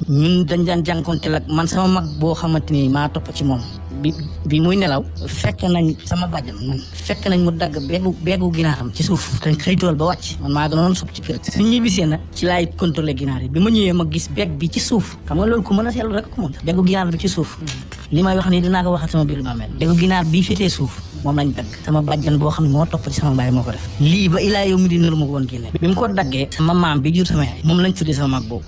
ñun dañ daan jànkonteel ak man sama mag boo xamante ni maa topp ci moom bi muy nelaw fekk nañ sama bàjjan man fekk nañ mu dagg beegu ginaaram ci suuf te xëy tool ba wàcc man maa gënoon sob ci kër suñ ñibbisee nag ci laay contrôler ginaar yi bi ma ñëwee ma gis beeg bi ci suuf xam nga loolu ku mën a seetlu rek ko moom beegu ginaar bi ci suuf li may wax nii dinaa ko waxat sama biir bàmmeel beegu ginaar bii féetee suuf moom lañ dagg sama bàjjan boo xam ne moo topp ci sama baay moo ko def lii ba ilaa yow mi di nuru ma ko woon génne bi mu ko daggee sama maam bi jur sama yaay moom lañ tuddee sama mag boobu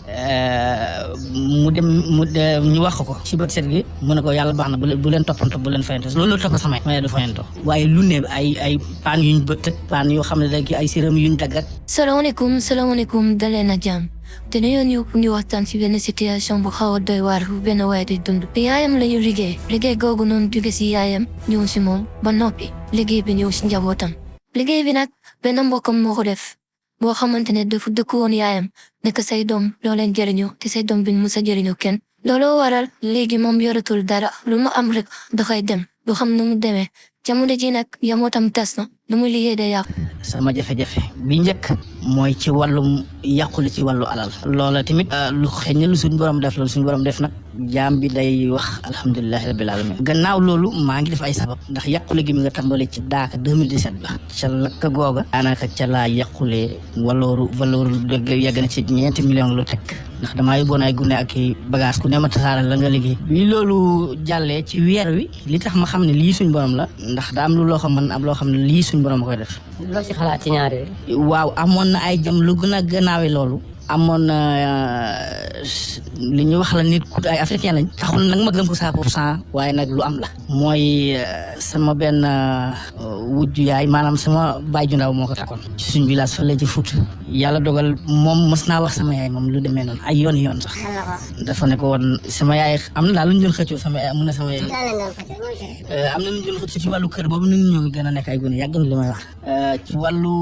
ñu wax ko ci bët set gi mu ne ko yàlla baax na bu leen toppantoo bu leen fayantoo loolu topp sama yaay du fayantoo waaye lu ne ay paan yuñ bët ak paan yoo xam ne léegi ay séram yuñ dagg ak salaamaaleykum dalee na jàmm te dañoo ñëw pour ñu waxtaan ci benn situation bu xaw a doy waar bu benn waay di dund te yaayam la ñu liggéey googu noonu jóge ci yaayam ñëw ci moom ba noppi liggéey bi ñëw ci njabootam liggéey bi nag benn mbokkam moo ko def boo xamante ne dafa dëkku woon yaayam nekk say doom loo leen jëriñu te say doom bi mu sa jëriñu kenn looloo waral léegi moom yoratul dara lu mu am rek dafay dem du xam nu mu demee jamono ji nag yamootam tas na lu mu liggéey day yàqu. sama jafe-jafe bi njëkk mooy ci wàllum yàqule ci wàllu alal loola tamit lu xëy na lu suñ borom def loolu suñ borom def nag jaam bi day wax alhamdulilahi rabbil alamin gannaaw loolu maa ngi def ay sabab ndax yàqule gi mi nga tàmbale ci daaka 2017 ba ca lakk googa daanaka ca laa yàqule valeur yegg na ci ñeenti millions lu teg ndax damaa yóbboon ay gune ak i bagage ku ne ma tasaare la nga liggéey bi loolu jàllee ci weer wi li tax ma xam ne lii suñ borom la ndax daa am loo xam man am loo xam ne lii suñ borom a koy def. loo ci xalaat ci ñaari waaw amoon na ay jëm lu gën a gënaawe loolu amoon na li ñuy wax la nit ku ay africain lañ taxul nag ma gëm ko 100% waaye nag lu am la mooy sama benn wujju yaay maanaam sama baay ju ndaw moo ko takkoon ci suñ village fa la ci Fuuta yàlla dogal moom mës naa wax sama yaay moom lu demee noonu ay yoon sax dafa ne ko woon sama yaay am na daal lu ñu doon xëccoo sama yaay mun na sama yaay am na lu ñu doon xëccoo ci wàllu kër boobu nit ñoo ngi gën a nekk ay gune yàgg na li may wax ci wàllu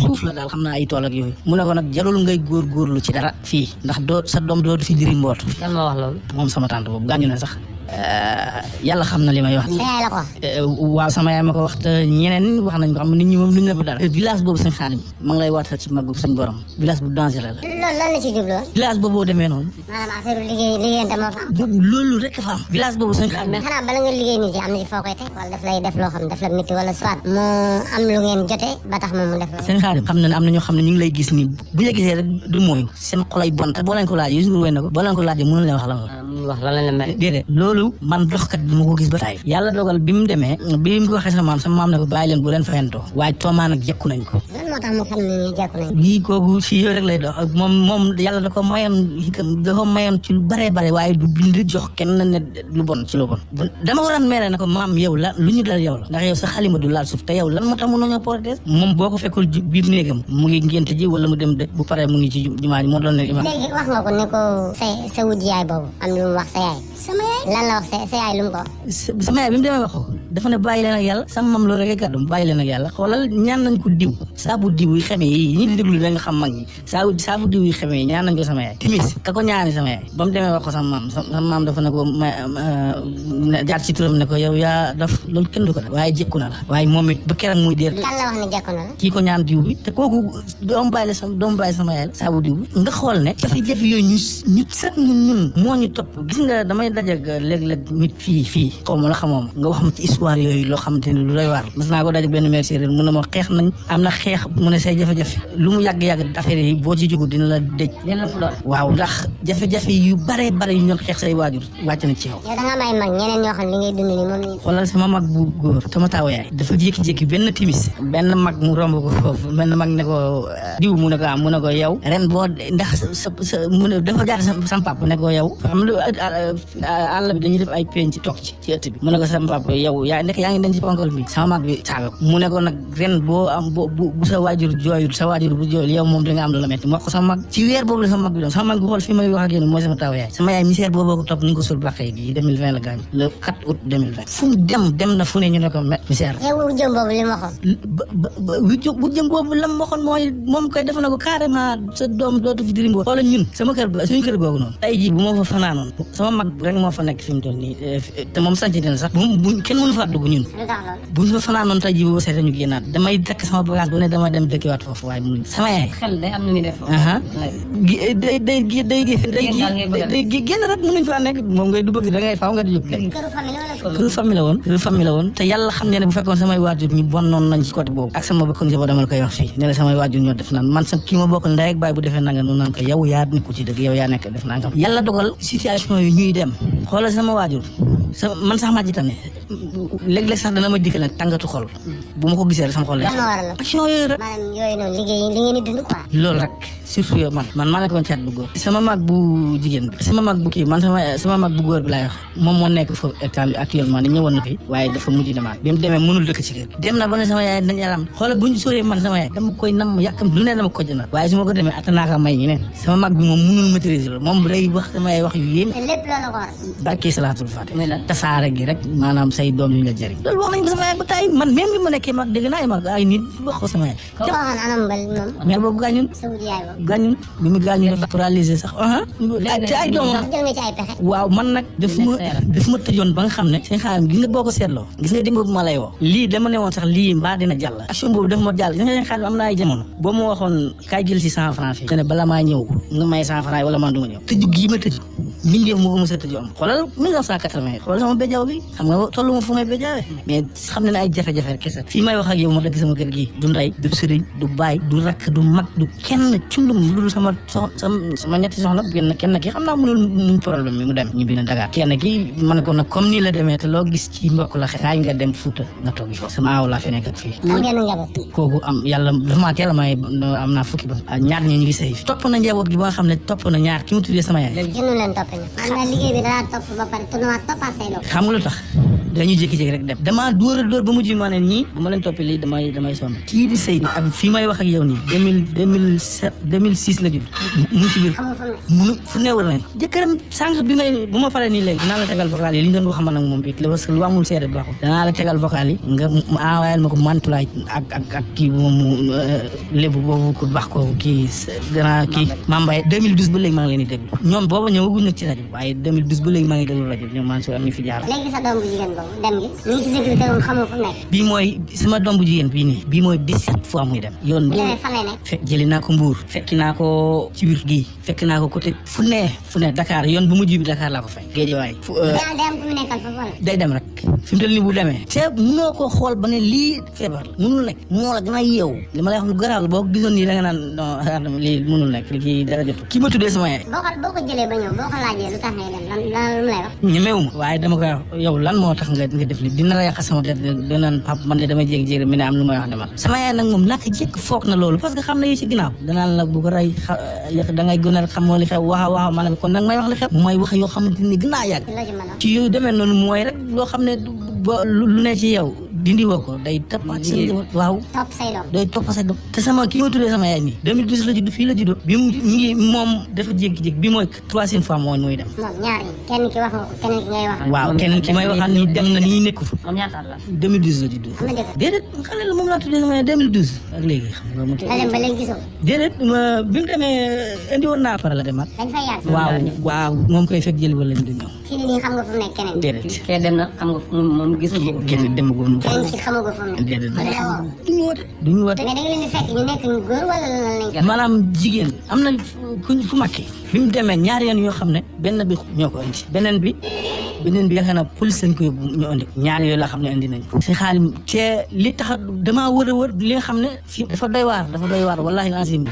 suuf la daal xam naa ay tool ak yooyu mu ne ko nag jarul ngay góorlu ci dara fii ndax doo sa doom doo fi diri mboot kan ma wax loolu moom sama tante boobu gaañu na sax yàlla xam na li may wax waaw sama yaay ma ko wax te ñeneen wax nañ ko xam nit ñi moom lu ñu la dara village boobu suñ xaadim ma ngi lay waatal ci maggu suñ borom village bu dangereux la loolu lan la ci jubloo village boobu demee noonu maanaam affaire liggéeyante moo fa am loolu rek fa am village boobu suñ xaadim mais xanaa bala nga liggéey nit yi am na ci foo koy teg wala daf lay def loo xam daf la métti wala soit mu am lu ngeen jotee ba tax moom mu def suñ xaadim xam na ne am na ñoo xam ne ñu ngi lay gis nii bu ñu la gisee rek du mooyu seen xolay bon te boo leen ko laajee Youssou Ndour wéy na ko boo leen ko laajee mënu leen wax lan la wax lan la mel déedéet loolu man doxkat bi ma ko gis ba taay yàlla dogal bi mu demee bi mu ko waxee sama maam ne ko bàyyi leen bu leen fayantoo waaye toomaa nag jekku nañ ko lan moo tax mu xam ne ñu jekku nañ lii kooku si yooyu rek lay dox moom yàlla da ko mayoon ci lu bare waaye du bind jox kenn ne lu bon ci lu bon dama ko daan mere ne ko maam yow la lu ñu dal yow la ndax yow sa xalima du laal suuf te yow lan moo tax mënoo ñoo protéger moom boo ko fekkul biir néegam mu ngi ngénte ji wala mu dem de bu paree mu ngi ci jumaa ji moo doon leen imaam léegi wax nga ko ne ko sa wujj yaay boobu am lu mu wax sa yaay sama yaay lan la wax sa yaay lu mu ko wax sama yaay bi mu demee wax ko dafa ne bàyyi leen ak yàlla sama mam loolu rek ay gàddu bàyyi leen ak yàlla xoolal ñaan nañ ko diw saabu diw yi xamee yi ñi di déglu da nga xam mag ñi saabu diw yi xamee yi ñaan nañ ko sama yaay timis ka ko ñaani sama yaay ba mu demee wax ko sama maam dafa ne ko jaar ci turam ne ko yow yaa daf loolu kenn du ko def waaye jekku na la waaye moom it ba keroog muy déer kan la wax ne jekku na la kii ko ñaan diw bi te kooku doomu bàyyi sama yaay la saabu diw bi nga xool ne jafe-jafe yooyu ñu sax ñun moo ñu topp gis nga damay dajeg léeg-léeg nit fii xaw ma la xamoo ma nga wax ma ci histoire yooyu loo xamante ni lu doy waar mas naa ko dajeg benn maire séeréer mu ne ma xeex nañ am na xeex mu ne say jafe-jafe lu mu yàgg-yàgg affaire yi boo ci jógu dina la dëj waaw ndax jafe-jafe yu bare yu ñoon xeex say waajur wàcc na ci yow da nga may mag ñeneen ñoo xam li ngay dund ni moom ni xoolal sama mag bu góor sama taaw yaay dafa jékki-jékki benn timis benn mag mu romb ko foofu benn mag ne ko diw mu ne ko yow ren boo ndax sa mu ne dafa jaar sama papa ne ko yow xam lu àll bi dañuy def ay penc ci toog ci ëtt bi mu ne ko sama papa yow yaa ngi den ci ponkal bi sama mag bi saaga ko mu ne ko nag ren boo am bu sa waajur jooyul sa waajur bu jooyul yow moom da nga am lu la metti moo ko sama mag ci weer boobu la sama mag bi doon sama mag bi xool fi may wax ak yéen mooy sama taw yaay sama yaay misère boobu ko topp ni nga ko sul baqee gi 2020 la gaañ le 4 août 2020 fu mu dem na fu ne ñu ne ko misère yow bu jëm boobu li mu waxoon bu jëm boobu la mu waxoon mooy moom koy def na ko carrément sa doom dootu fi diri mboo xoolal ñun sama suñu kër googu noonu tey jii bu ma fa fanaanoon sama mag rek moo fa nekk fi mu toll nii te moom sanc dina sax bu kenn mënu fa dugg ñun bu ñu fa fanaanoon tey jii bu seete ñu génnaat damay takk sama bagage bu ne dama a dem dëkkiwaat foofu waaye mënuñ sama yaay xel day am nu muy def. day génn rek mënuñ fa nekk moom ngay du bëgg da ngay faaw nga di jóg këru famille wala këru famille la woon te yàlla xam ne bu fekkoon samay waajur ñu bon noonu nañ ci côté boobu ak sama bokkoon njaboot dama la koy wax fii ne la samay waajur ñoo def naan man sa kii ma bokkal ndey ak baay bu defee nanga noonu naan ko yow yaa nekku ci dëgg yow yaa nekk def nangam yàlla dogal situation yi ñuy dem xoolal sama waajur man sax maa ci tane léeg-léeg sax dana ma dikkal nag tàngatu xol bu ma ko gisee rek sama xol la action yooyu rek maanaam yooyu noonu liggéey li ngeen di dund quoi loolu rek surtout yow man maa nekkoon caat bu góor sama mag bu jigéen bi sama mag bu kii man sama mag bu góor bi laay wax moom moo nekk foofu état bi actuellement ni ñëwoon na fi waaye dafa mujj demaat bi mu demee mënul dëkk ci kër dem na ba ne sama yaay dañ yaram xoolal bu ñu sóoree man sama yaay dama koy nam yàkkam lu ne dama ko jëndal waaye su ma ko demee attanaa ko may ñeneen sama mag bi moom mënul maîtriser loolu moom day wax sama yaay wax yu yéen te lépp loolu ko war barke salaatul faate tasaare gi rek maanaam say doom yu ñu la jëriñ loolu wax nañ ko sama yaay ba tey man même bi ma nekkee mag dégg naa ay mag ay nit wax ko sama yaay ko waxoon anam bal moom mère boobu gaañun sa wut yaay boobu gaañun bi mu gaañun dafa paralysé sax te ay doom jël nga ci ay pexe waaw man nag daf ma tëjoon ba nga xam ne seen xaalis gis nga boo ko seetloo gis nga démb bu ma lay woo lii dama ne woon sax lii mbaa dina jàll action boobu dafa ma jàll gis nga seen xaalis am na ay jamono boo ma waxoon kaay jël si 100 francs fii ne bala maa ñëw nga may 100 francs wala man du ma ñëw tëju gii ma tëju min def moo ko mos a tëju am xoolal 1980 xoolal sama béjaaw bi xam nga tollu ma fu may béjaawee mais xam ne ne ay jafe-jafe kese fii may wax ak yow ma dëkk sama kër gii du ndey du sëriñ du baay du rakk du mag du kenn cundum lu dul sama ñetti soxna kenn ki xam naa mënul muñ problème bi mu dem ñibbi na Dakar kenn ki man ko nag comme nii la demee te loo gis ci mbokk la xaay nga dem Fuuta nga toog foofu sama aaw laa fi nekk ak fii am ngeen njaboot kooku am yàlla dafa maa teel a may am naa fukki ba ñaar ñi ñu ngi sëy topp na njaboot gi ba nga xam ne topp na ñaar ki mu tuddee sama yaay jënu leen topp ñu maanaam liggéey bi danaa topp ba pare tournement toppaat say loxo xam nga lu tax dañuy jékki-jékki rek dem damaa dóor a dóor ba mujj ma ne ñii bu ma leen toppee lii damay sonn kii di sëy ak fii may wax ak yow nii 2006 la judd mu ngi ci biir munu fu neewul nañ jëkkëram sànq bi bu ma paree nii léegi dinaa la tegal vocal yi li ñu doon wax man ak moom bi parce que lu amul seede baaxul danaa la tegal vocal yi nga envoyé ma ko mantulaay ak kii moomu lébu boobu ku baax ko kii grand kii Mambaye 2012 ba léegi maa ngi leen di déglu ñoom booba ñëwaguñ nag ci rajo waaye 2012 ba léegi maa ngi déglu rajo ñoom maa ngi si am ñu fi jaar léegi sa doom bu jigéen boobu dem gi ñu ngi ci sécurité woon xamoo fu nekk bii mooy sama doom bu jigéen bii nii bii mooy 17 fois muy dem yoon fan lay nekk fekk jëli naa ko Mbuur fekk naa ko ci biir gii fekk naa ko côté fu ne Dakar yoon bu mujj bi Dakar laa ko fay Géejawaay day dem rek fi mu toll nii bu demee te mënoo ko xool ba ne lii feebar la mënul nekk mënoo la gën a yeewu li ma lay wax lu garaaw la boo ko gisoon nii da nga naan non lii mënul nekk kii dara jotu kii ma tuddee sama yaay boo ko jëlee ba ñëw boo ko laajee lu tax ngay dem lan lu mu lay wax ñemewu ma waaye dama koy wax yow lan moo tax nga def li dina la yàq sama der danaan pap man de damay jékki-jékki mi ne am lu may wax ne man sama yaay nag moom naka jëkk foog na loolu parce que xam na yi ci ginnaaw danaan la bu ko rey da ngay gën a xam moo li xew waxa ma ne kon nag may wax li xew mooy wax yoo xamante ni gën a yàgg ci yooyu demee noonu mooy rek loo xam ne lu ne ci yow dindi woo ko day tappaat sa waaw topp say doom day topp say doom te sama kii ma tuddee sama yaay nii 2012 la judd fii la juddoo bi mu ngi moom dafa jékki-jékki bi mooy 3e fois mooy muy dem moom ñaar yi kenn ki wax nga ko keneen ki ngay wax waaw keneen ki may waxaat ni dem na nii nekku fa moom ñaata la 2012 la juddoo am na jëkkër déedéet xale la moom laa tuddee sama yaay 2012 ak léegi xam nga mu la dem ba léegi gisoo déedéet bi mu demee indi woon naa pare la demaat dañ fay yàgg waaw moom koy fekk jëli wala du ñëw kii nii xam nga fu mu nekk keneen déedéet kee dem na xam nga moom gisul ko génn dem góonu keneen ki xamoo ko fu mu nekk déedéet duñu woote mais da nga leen di fekk ñu nekk ñu góor wala lan lañ ko maanaam jigéen am na fu makki bi mu demee ñaari yoon yoo xam ne benn bi ñoo ko indi beneen bi yaakaar naa police lañ ko yóbbu ñu indi ñaari yooyu la xam ne indi nañ ko si xaalim te li tax damaa wër li nga xam ne fii dafa doy waar wallahi azim